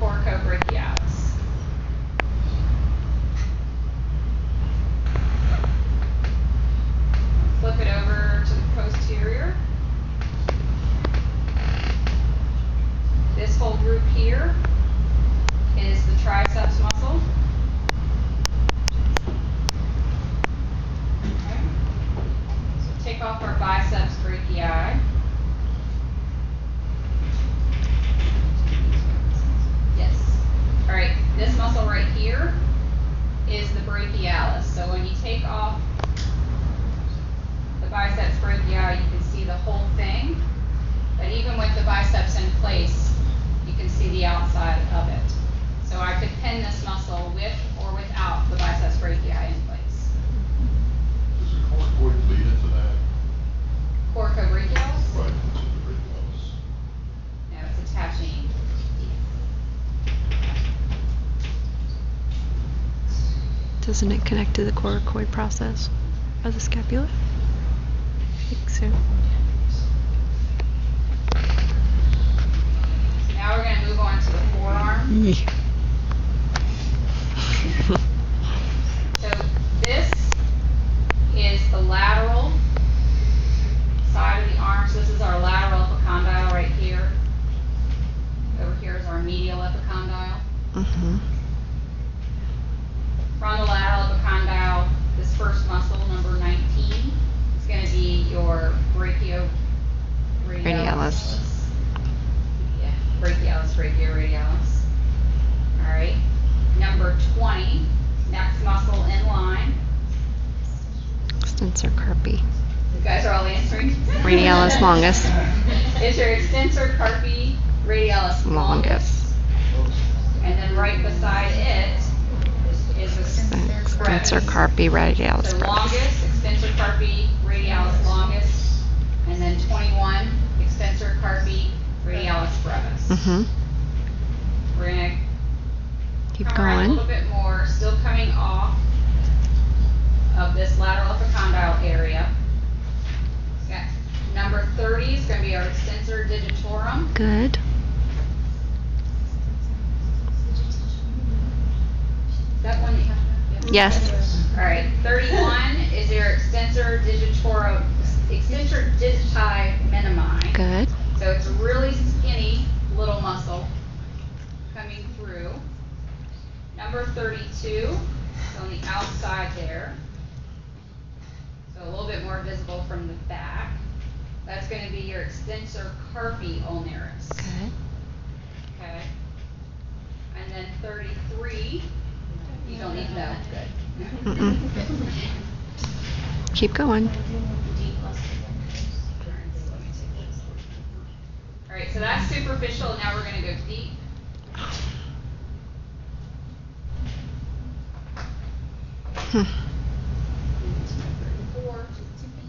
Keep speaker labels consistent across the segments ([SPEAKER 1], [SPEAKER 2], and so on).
[SPEAKER 1] coracobrachialis. Flip it over to the posterior. This whole group here is the triceps muscle. Okay. So take off our biceps brachii. Yes. All right, this muscle right here is the brachialis. So when you take off the biceps brachii, you can see the whole thing. But even with the biceps in place, you can see the outside of it. So I could pin this muscle with or without the biceps brachii in place.
[SPEAKER 2] Does the coracoid lead into that?
[SPEAKER 1] Coracobrachialis?
[SPEAKER 2] Right, into the brachialis.
[SPEAKER 1] No, it's attaching.
[SPEAKER 3] Doesn't it connect to the coracoid process of the scapula? I think so.
[SPEAKER 1] Now we're going to move on to the forearm. So this is the lateral side of the arm. So this is our lateral epicondyle right here. Over here is our medial epicondyle.
[SPEAKER 3] Mm-hmm.
[SPEAKER 1] From the lateral epicondyle, this first muscle, number 19, is going to be your brachioradialis. Yeah, brachioradialis. All right. Number 20, next muscle in line.
[SPEAKER 3] Extensor carpi.
[SPEAKER 1] You guys are all answering.
[SPEAKER 3] Radialis longus.
[SPEAKER 1] Is your extensor carpi radialis longus. And then right beside it is
[SPEAKER 3] Extensor carpi radialis
[SPEAKER 1] So
[SPEAKER 3] brevis.
[SPEAKER 1] longest, extensor carpi radialis longus. And then 21, extensor carpi radialis brevis.
[SPEAKER 3] Mm-hmm.
[SPEAKER 1] We're going to
[SPEAKER 3] Keep
[SPEAKER 1] come around a
[SPEAKER 3] going.
[SPEAKER 1] little bit more, still coming off of this lateral epicondyle area. Okay. Number 30 is going to be our extensor digitorum.
[SPEAKER 3] Good.
[SPEAKER 1] Is that one that you have to have?
[SPEAKER 3] Yes.
[SPEAKER 1] All right. 31 is your extensor digitorum, extensor digiti minimi.
[SPEAKER 3] Good.
[SPEAKER 1] So it's a really skinny little muscle coming through. Number 32 is on the outside there. So a little bit more visible from the back. That's going to be your extensor carpi ulnaris.
[SPEAKER 3] Good.
[SPEAKER 1] Okay. And then 33, you don't need to know. Good.
[SPEAKER 3] Mm-mm. Keep going.
[SPEAKER 1] All right, so that's superficial. Now we're going to go deep.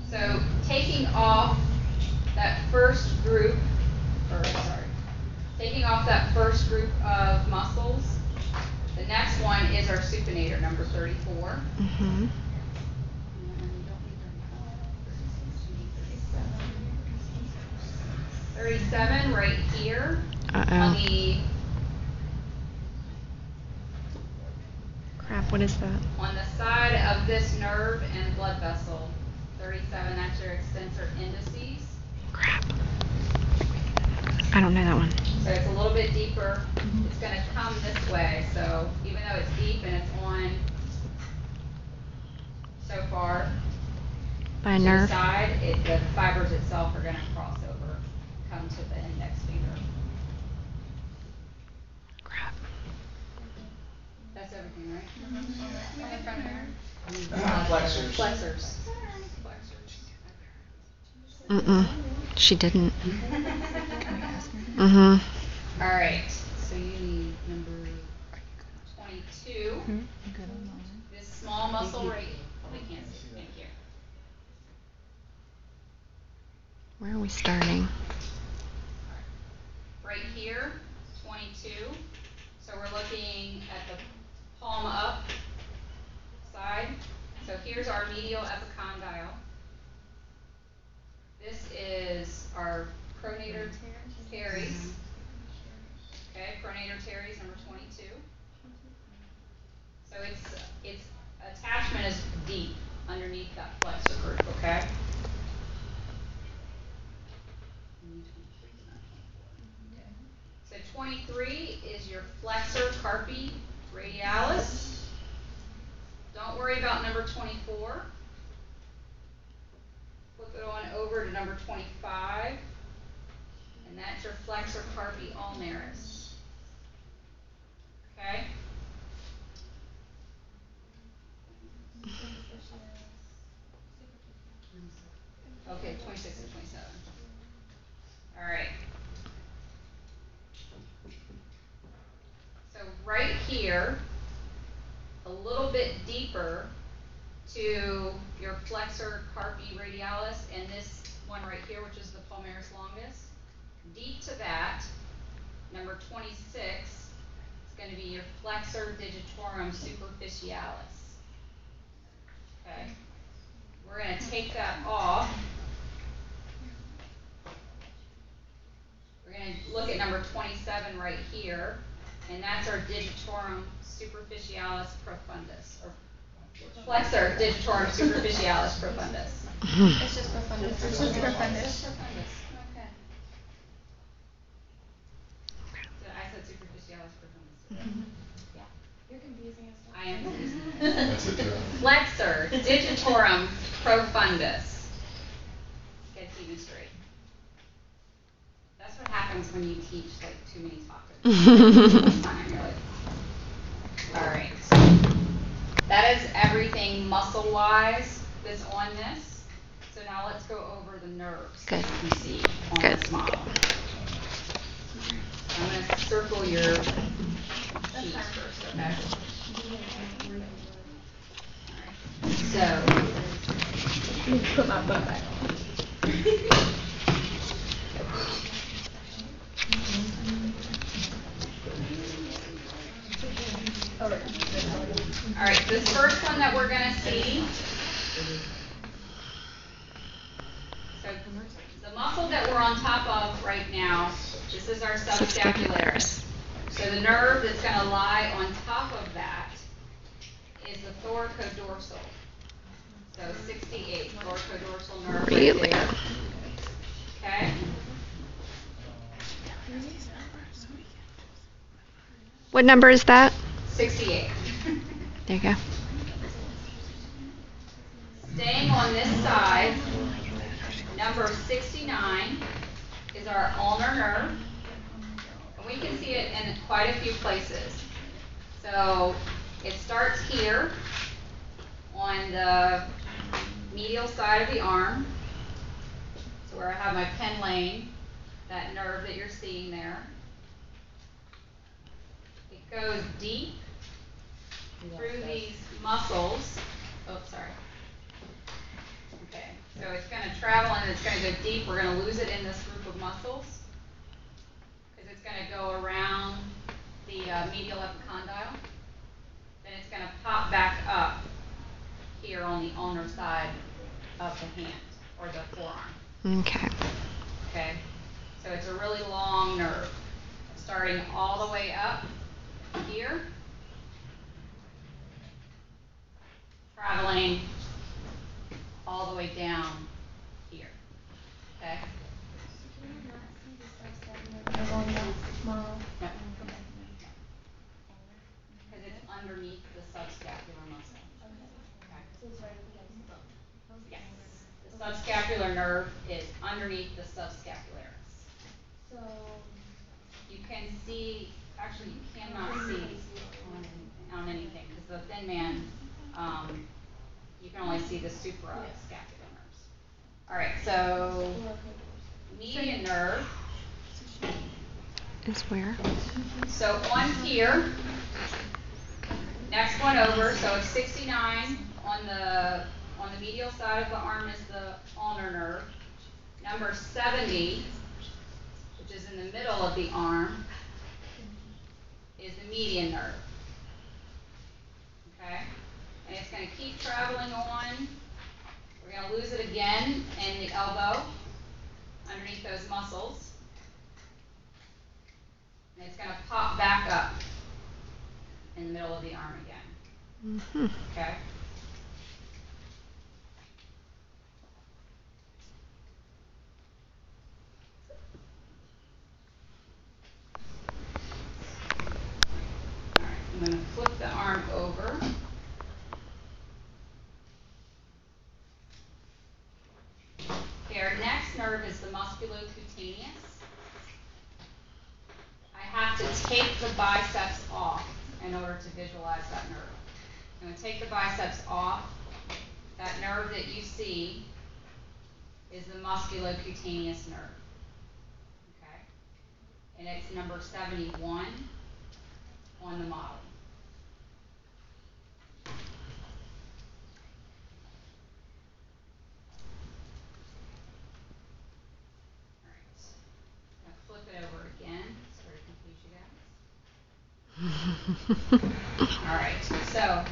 [SPEAKER 1] So taking off that first group, taking off that first group of muscles, the next one is our supinator, number 34.
[SPEAKER 3] Mm-hmm.
[SPEAKER 1] 37 right here on
[SPEAKER 3] Uh-oh.
[SPEAKER 1] the
[SPEAKER 3] Crap, what is that?
[SPEAKER 1] on the side of this nerve and blood vessel. 37, that's your extensor indices.
[SPEAKER 3] Crap. I don't know that one.
[SPEAKER 1] So it's a little bit deeper. It's going to come this way. So even though it's deep and it's on so far
[SPEAKER 3] By a
[SPEAKER 1] to the
[SPEAKER 3] nerve?
[SPEAKER 1] side, the fibers itself are going to cross over, come to the index finger.
[SPEAKER 3] Crap.
[SPEAKER 1] That's everything, right?
[SPEAKER 4] Flexors.
[SPEAKER 1] Flexors.
[SPEAKER 3] Mm-mm. She didn't. Mm-hmm.
[SPEAKER 1] All right. So you need number 22. This small muscle right. They can't see. Thank you.
[SPEAKER 3] Where are we starting?
[SPEAKER 1] Right here, 22. So we're looking at the palm up side. So here's our medial epicondyle. This is our pronator teres. Okay, pronator Terminator teres, number 22. So its attachment is deep underneath that flexor group, okay? So 23 is your flexor carpi radialis. Don't worry about number 24. Flip it on over to number 25. And that's your flexor carpi ulnaris. Okay? Okay, 26 and 27. All right. So right here, a little bit deeper to your flexor carpi radialis and this one right here, which is the palmaris longus. Deep to that, number 26, is going to be your flexor digitorum superficialis. Okay. We're going to take that off. We're going to look at number 27 right here, and that's our digitorum superficialis profundus, or flexor digitorum superficialis profundus.
[SPEAKER 4] It's just profundus. It's just profundus.
[SPEAKER 1] Okay. So I said superficialis profundus.
[SPEAKER 4] Mm-hmm. Yeah. You're confusing us.
[SPEAKER 1] I am confusing.
[SPEAKER 2] That's a term.
[SPEAKER 1] Flexor digitorum profundus. Get it even straight. That's what happens when you teach like too many topics. Time, you're like, all right. So that is everything muscle-wise that's on this. So now let's go over the nerves that you can see on this model. I'm going to circle your sheets first, okay? All right. So,
[SPEAKER 4] Put my book back on.
[SPEAKER 1] all right, this first one that we're going to see, so the muscle that we're on top of right now, this is our subscapularis. So the nerve that's going to lie on top of that is the thoracodorsal. So 68, thoracodorsal nerve
[SPEAKER 3] Really?
[SPEAKER 1] right there. Okay?
[SPEAKER 3] What number is that?
[SPEAKER 1] 68.
[SPEAKER 3] There you go.
[SPEAKER 1] Staying on this side, number 69 is our ulnar nerve. And we can see it in quite a few places. So it starts here on the medial side of the arm. So where I have my pen lane, that nerve that you're seeing there. It goes deep through these muscles. Oh, sorry. Okay, so it's going to travel and it's going to go deep. We're going to lose it in this group of muscles because it's going to go around the medial epicondyle. Then it's going to pop back up here on the ulnar side of the hand or the forearm.
[SPEAKER 3] Okay.
[SPEAKER 1] Okay, so it's a really long nerve, starting all the way up here, traveling all the way down here. Okay?
[SPEAKER 4] Can you not see the subscapularis on that model?
[SPEAKER 1] No. Because it's underneath the subscapular muscle. Okay.
[SPEAKER 4] So it's right against both.
[SPEAKER 1] Yes. The subscapular nerve is underneath the subscapularis.
[SPEAKER 4] So
[SPEAKER 1] You can see, actually you cannot see on anything because the thin man, you can only see the suprascapular nerves. All right, so median nerve.
[SPEAKER 3] Is where?
[SPEAKER 1] So on here, next one over, so it's 69 on the medial side of the arm is the ulnar nerve. Number 70, which is in the middle of the arm, is the median nerve. Okay? And it's going to keep traveling on. We're going to lose it again in the elbow, underneath those muscles. And it's going to pop back middle of the arm again.
[SPEAKER 3] Hmm.
[SPEAKER 1] Okay? Alright, I'm going to flip the arm over. Okay, our next nerve is the musculocutaneous. I have to take the biceps off in order to visualize that nerve. I'm going to take the biceps off. That nerve that you see is the musculocutaneous nerve. Okay? And it's number 71 on the model. Alright. I'm going to flip it over again. Sorry to confuse you guys. Alright, so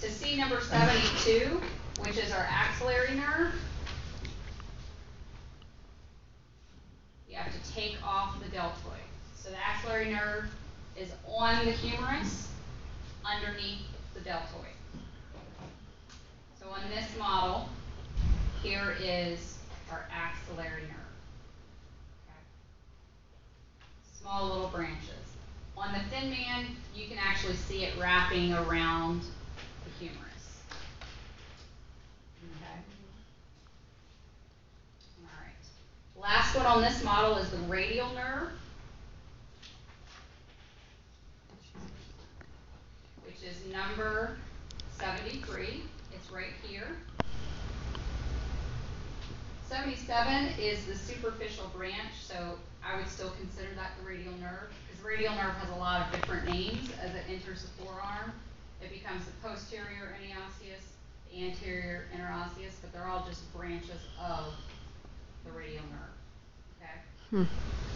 [SPEAKER 1] to see number 72, which is our axillary nerve, you have to take off the deltoid. So the axillary nerve is on the humerus, underneath the deltoid. So on this model, here is our axillary nerve. Okay. Small little branches. On the thin man, you can actually see it wrapping around the humerus. Okay. All right. Last one on this model is the radial nerve, which is number 73. It's right here. 77 is the superficial branch, so I would still consider that the radial nerve, because the radial nerve has a lot of different names as it enters the forearm. It becomes the posterior interosseous, the anterior interosseous, but they're all just branches of the radial nerve. Okay?
[SPEAKER 3] Hmm.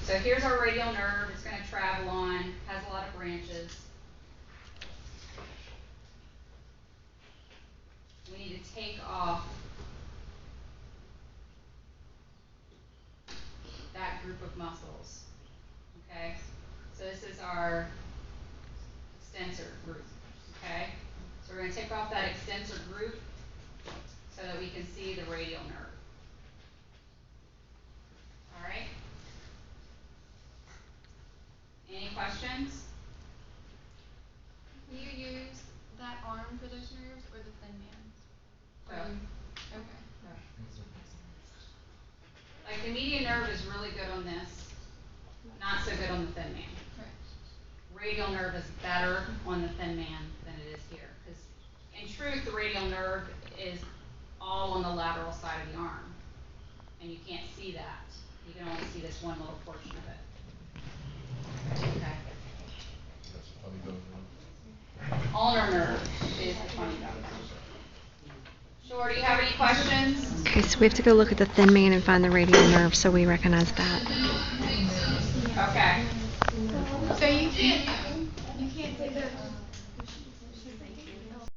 [SPEAKER 1] So here's our radial nerve. It's going to travel on, has a lot of branches. We need to take off that group of muscles. Okay? So this is our extensor group. Okay? So we're going to take off that extensor group so that we can see the radial nerve. All right? Any questions?
[SPEAKER 4] Can you use that arm for those nerves or the thin man? Okay.
[SPEAKER 1] Like the median nerve is really good on this, not so good on the thin man.
[SPEAKER 4] Right.
[SPEAKER 1] Radial nerve is better on the thin man than it is here. Because in truth, the radial nerve is all on the lateral side of the arm. And you can't see that. You can only see this one little portion of it. Okay.
[SPEAKER 2] That's a funny bone.
[SPEAKER 1] Ulnar nerve is the funny bone. Shore, do you have any questions?
[SPEAKER 3] Okay, so we have to go look at the thin man and find the radial nerve so we recognize that.
[SPEAKER 1] Okay.
[SPEAKER 4] So you